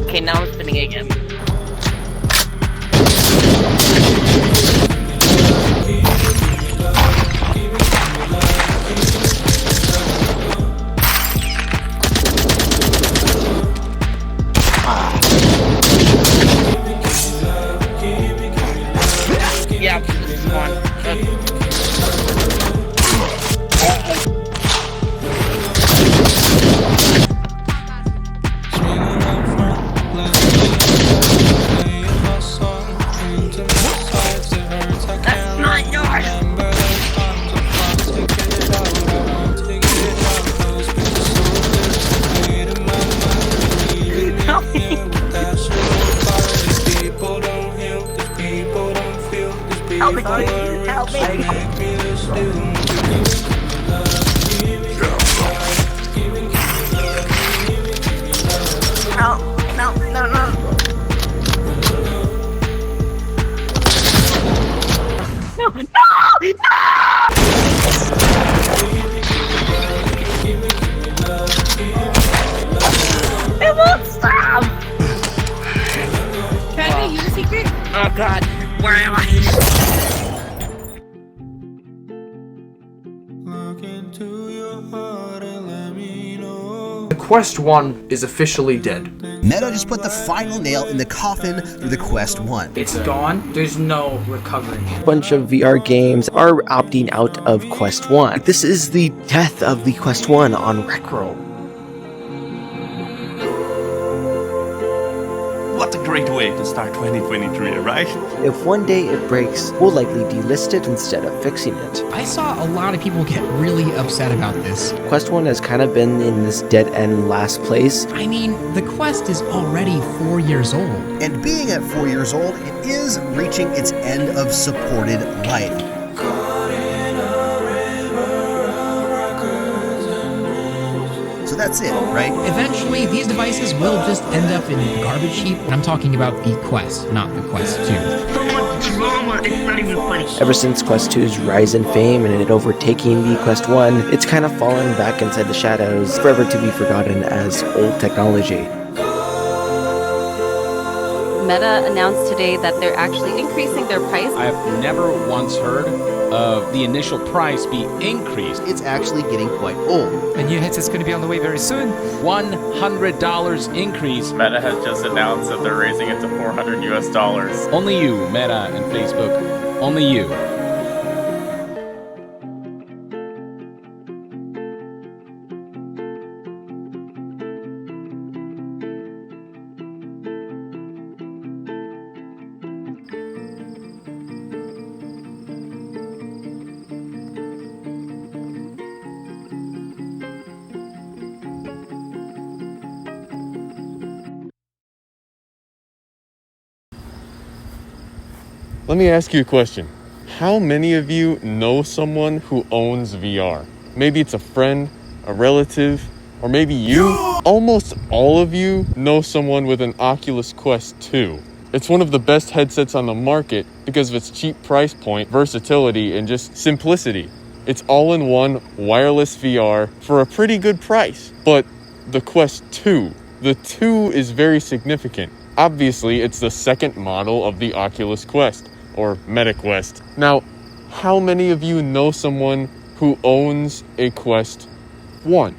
Okay, now I'm spinning again. Yeah, this is one. That's not yours! Help me! Help me, please. Help me. No. It won't stop! Can I tell you a secret? Oh god, where am I? The Quest 1 is officially dead. Meta just put the final nail in the coffin for the Quest 1. It's gone. There's no recovering. A bunch of VR games are opting out of Quest 1. This is the death of the Quest 1 on Recro. What a great way to start 2023, right? If one day it breaks, we'll likely delist it instead of fixing it. I saw a lot of people get really upset about this. Quest 1 has kind of been in this dead-end last place. I mean, the Quest is already 4 years old. And being at 4 years old, it is reaching its end of supported life. So that's it, right? Eventually, these devices will just end up in the garbage heap. And I'm talking about the Quest, not the Quest 2. Ever since Quest 2's rise in fame and it overtaking the Quest 1, it's kind of fallen back inside the shadows, forever to be forgotten as old technology. Meta announced today that they're actually increasing their price. I've never once heard of the initial price be increased. It's actually getting quite old. A new headset's going to be on the way very soon. $100 increase. Meta has just announced that they're raising it to $400 US. Only you, Meta and Facebook. Only you. Let me ask you a question. How many of you know someone who owns VR? Maybe it's a friend, a relative, or maybe you? Almost all of you know someone with an Oculus Quest 2. It's one of the best headsets on the market because of its cheap price point, versatility, and just simplicity. It's all-in-one wireless VR for a pretty good price. But the Quest 2, the 2 is very significant. Obviously, it's the second model of the Oculus Quest, or Meta Quest. Now, how many of you know someone who owns a Quest 1?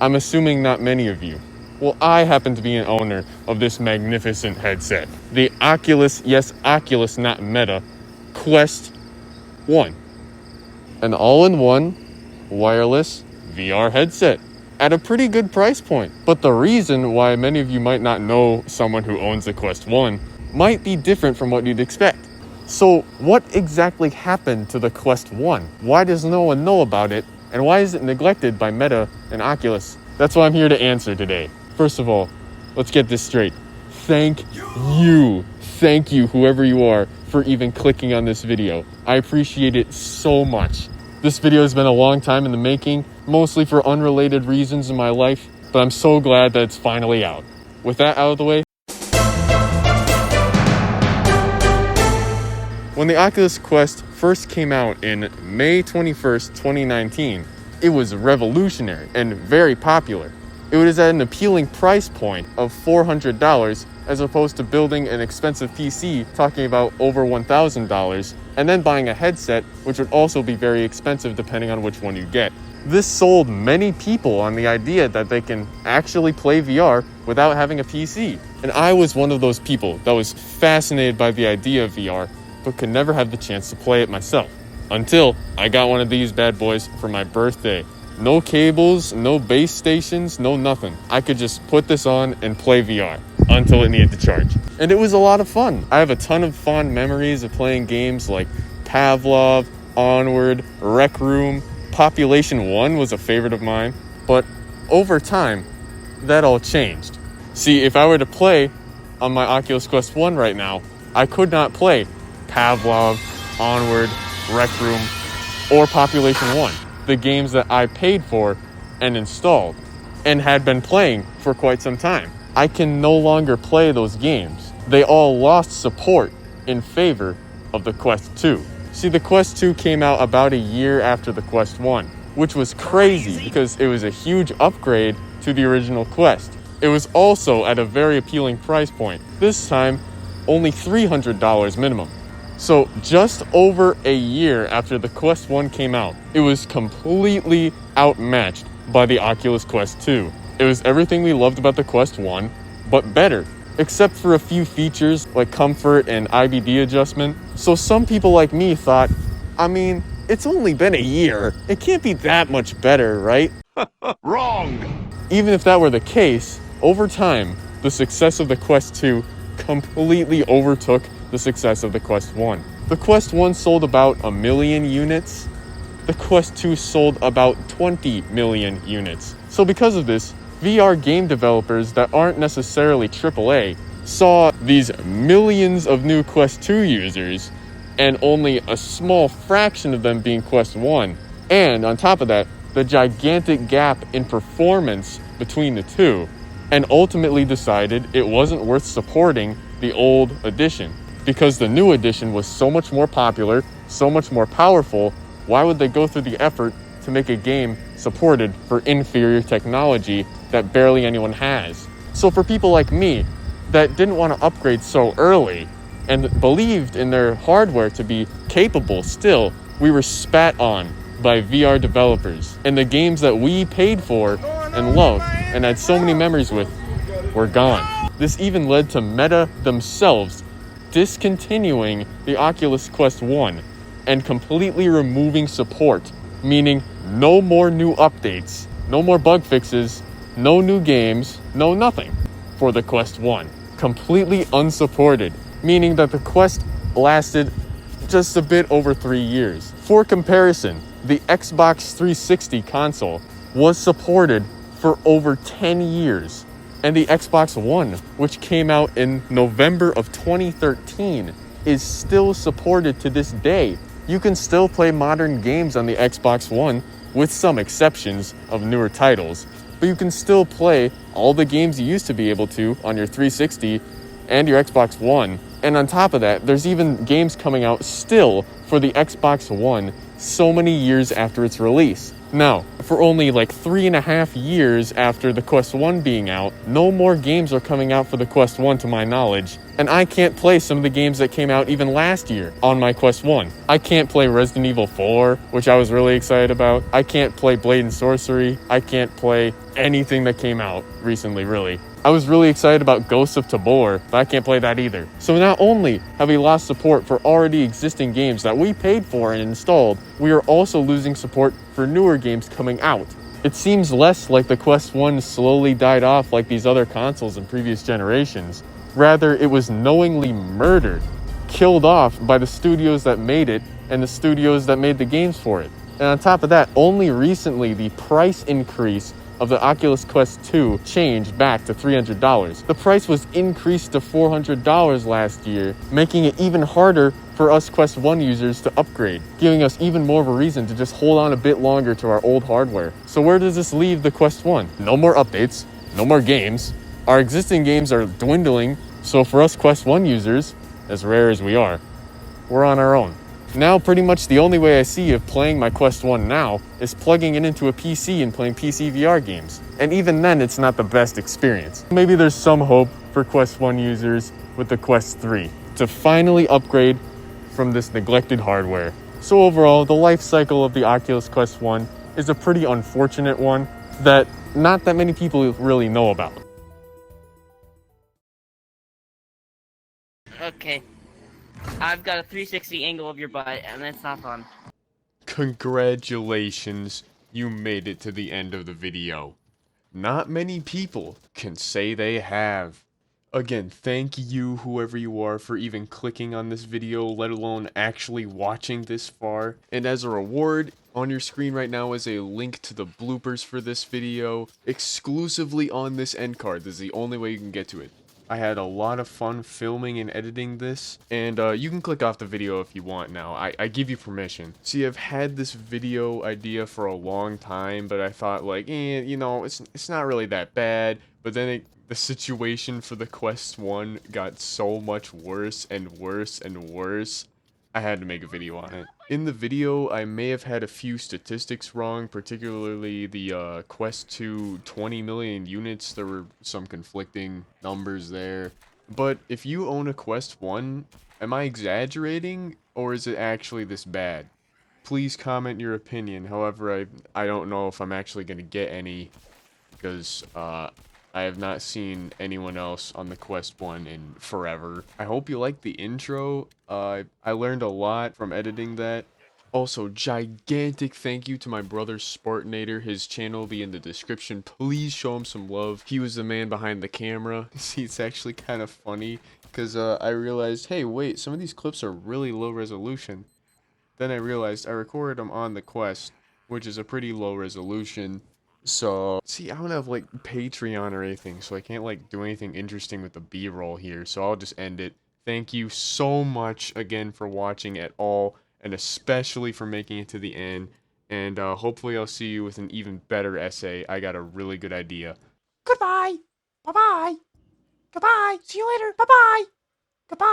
I'm assuming not many of you. Well, I happen to be an owner of this magnificent headset. The Oculus, yes, Oculus, not Meta, Quest 1. An all-in-one wireless VR headset at a pretty good price point. But the reason why many of you might not know someone who owns the Quest 1 might be different from what you'd expect. So what exactly happened to the Quest 1? Why does no one know about it? And why is it neglected by Meta and Oculus? That's what I'm here to answer today. First of all, let's get this straight. Thank you, whoever you are, for even clicking on this video. I appreciate it so much. This video has been a long time in the making, mostly for unrelated reasons in my life, but I'm so glad that it's finally out. With that out of the way, when the Oculus Quest first came out in May 21st, 2019, it was revolutionary and very popular. it was at an appealing price point of $400 as opposed to building an expensive PC talking about over $1,000 and then buying a headset, which would also be very expensive depending on which one you get. This sold many people on the idea that they can actually play VR without having a PC. And I was one of those people that was fascinated by the idea of VR, but could never have the chance to play it myself. Until I got one of these bad boys for my birthday. No cables, no base stations, no nothing. I could just put this on and play VR until it needed to charge. And it was a lot of fun. I have a ton of fond memories of playing games like Pavlov, Onward, Rec Room. Population 1 was a favorite of mine. But over time, that all changed. See, if I were to play on my Oculus Quest 1 right now, I could not play Pavlov, Onward, Rec Room, or Population 1. The games that I paid for and installed and had been playing for quite some time. I can no longer play those games. They all lost support in favor of the Quest 2. See, the Quest 2 came out about a year after the Quest 1, which was crazy because it was a huge upgrade to the original Quest. It was also at a very appealing price point, this time only $300 minimum. So just over a year after the Quest 1 came out, it was completely outmatched by the Oculus Quest 2. It was everything we loved about the Quest 1, but better, except for a few features like comfort and IBD adjustment. So some people like me thought, I mean, it's only been a year. It can't be that much better, right? Wrong! Even if that were the case, over time, the success of the Quest 2 completely overtook the success of the Quest 1. The Quest 1 sold about 1 million units. The Quest 2 sold about 20 million units. So because of this, VR game developers that aren't necessarily AAA saw these millions of new Quest 2 users and only a small fraction of them being Quest 1. And on top of that, the gigantic gap in performance between the two, and ultimately decided it wasn't worth supporting the old edition. Because the new edition was so much more popular, so much more powerful, why would they go through the effort to make a game supported for inferior technology that barely anyone has? So for people like me that didn't want to upgrade so early and believed in their hardware to be capable still, we were spat on by VR developers. And the games that we paid for and loved and had so many memories with were gone. This even led to Meta themselves discontinuing the Oculus Quest 1 and completely removing support, meaning no more new updates, no more bug fixes, no new games, no nothing for the Quest 1. Completely unsupported, meaning that the Quest lasted just a bit over 3 years. For comparison, the Xbox 360 console was supported for over 10 years. And the Xbox One, which came out in November of 2013, is still supported to this day. You can still play modern games on the Xbox One, with some exceptions of newer titles, but you can still play all the games you used to be able to on your 360 and your Xbox One. And on top of that, there's even games coming out still for the Xbox One so many years after its release. Now, for only like 3.5 years after the Quest 1 being out, no more games are coming out for the Quest 1 to my knowledge, and I can't play some of the games that came out even last year on my Quest 1. I can't play Resident Evil 4, which I was really excited about. I can't play Blade and Sorcery. I can't play anything that came out recently, really. I was really excited about Ghosts of Tabor, but I can't play that either. So not only have we lost support for already existing games that we paid for and installed, we are also losing support for newer games coming out. It seems less like the Quest 1 slowly died off like these other consoles in previous generations. Rather, it was knowingly murdered, killed off by the studios that made it and the studios that made the games for it. And on top of that, only recently the price increase of the Oculus Quest 2 changed back to $300. The price was increased to $400 last year, making it even harder for us Quest 1 users to upgrade, giving us even more of a reason to just hold on a bit longer to our old hardware. So where does this leave the Quest 1? No more updates, no more games. Our existing games are dwindling, so for us Quest 1 users, as rare as we are, we're on our own. Now pretty much the only way I see of playing my Quest 1 now is plugging it into a PC and playing PC VR games. And even then it's not the best experience. Maybe there's some hope for Quest 1 users with the Quest 3 to finally upgrade from this neglected hardware. So overall, the life cycle of the Oculus Quest 1 is a pretty unfortunate one that not that many people really know about. Okay. I've got a 360 angle of your butt, and it's not fun. Congratulations, you made it to the end of the video. Not many people can say they have. Again, thank you, whoever you are, for even clicking on this video, let alone actually watching this far. And as a reward, on your screen right now is a link to the bloopers for this video, exclusively on this end card. This is the only way you can get to it. I had a lot of fun filming and editing this, and you can click off the video if you want now. I give you permission. See, I've had this video idea for a long time, but I thought like, you know, it's not really that bad. But then the situation for the Quest 1 got so much worse and worse and worse. I had to make a video on it. In the video, I may have had a few statistics wrong, particularly the Quest 2 20 million units. There were some conflicting numbers there. But if you own a Quest 1, am I exaggerating, or is it actually this bad? Please comment your opinion. However, I don't know if I'm actually going to get any, because I have not seen anyone else on the Quest 1 in forever. I hope you liked the intro. I learned a lot from editing that. Also, gigantic thank you to my brother Spartanator. His channel will be in the description. Please show him some love. He was the man behind the camera. See, it's actually kind of funny because I realized, hey, wait, some of these clips are really low resolution. Then I realized I recorded them on the Quest, which is a pretty low resolution. So, see, I don't have, like, Patreon or anything, so I can't, like, do anything interesting with the B-roll here, so I'll just end it. Thank you so much, again, for watching at all, and especially for making it to the end, and hopefully I'll see you with an even better essay. I got a really good idea. Goodbye. Bye-bye. Goodbye. See you later. Bye-bye. Goodbye.